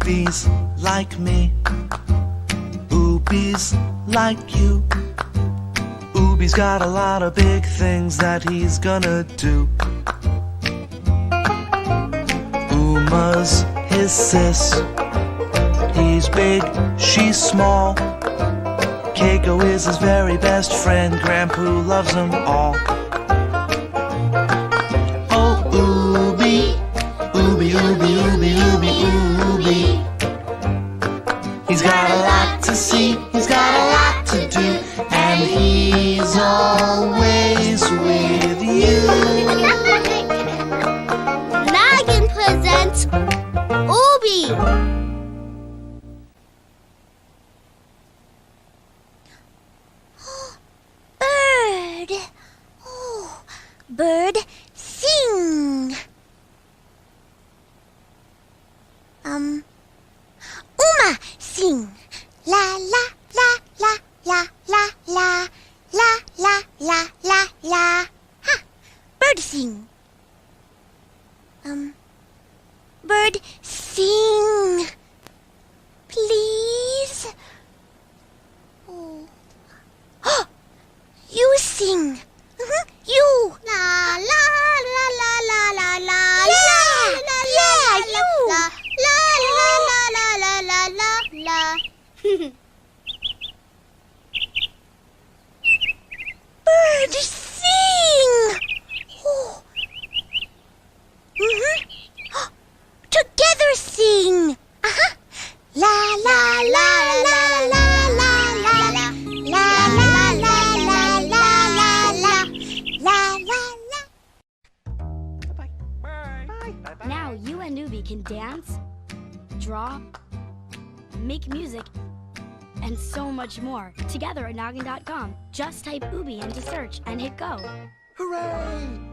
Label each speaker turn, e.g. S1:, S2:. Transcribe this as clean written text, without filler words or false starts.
S1: Oobies like me. Oobies like you. Oobi's got a lot of big things that he's gonna do. Uma's his sis. He's big, she's small. Keiko is his very best friend. Grandpoo loves them all. Oh, Oobi, Oobi, Oobi, Oobi, Oobi, Oobi. He's got a lot to see, he's got a lot to do, and he's always with you.
S2: Noggin presents Oobi. Bird. Oh, bird, sing. Uma, sing. La la la la la la la la la la la la. Ha! Bird, sing. Bird, sing. Please. Oh. You sing. You. La la la la la la la. Yeah, you. La la la la la la la la. Bird, sing. Oh. Together sing. La la la la la la la la la la la la la la la la la.
S3: Now you and Oobi can dance, draw, make music, and so much more together at Noggin.com. Just type Oobi into search and hit go.
S4: Hooray!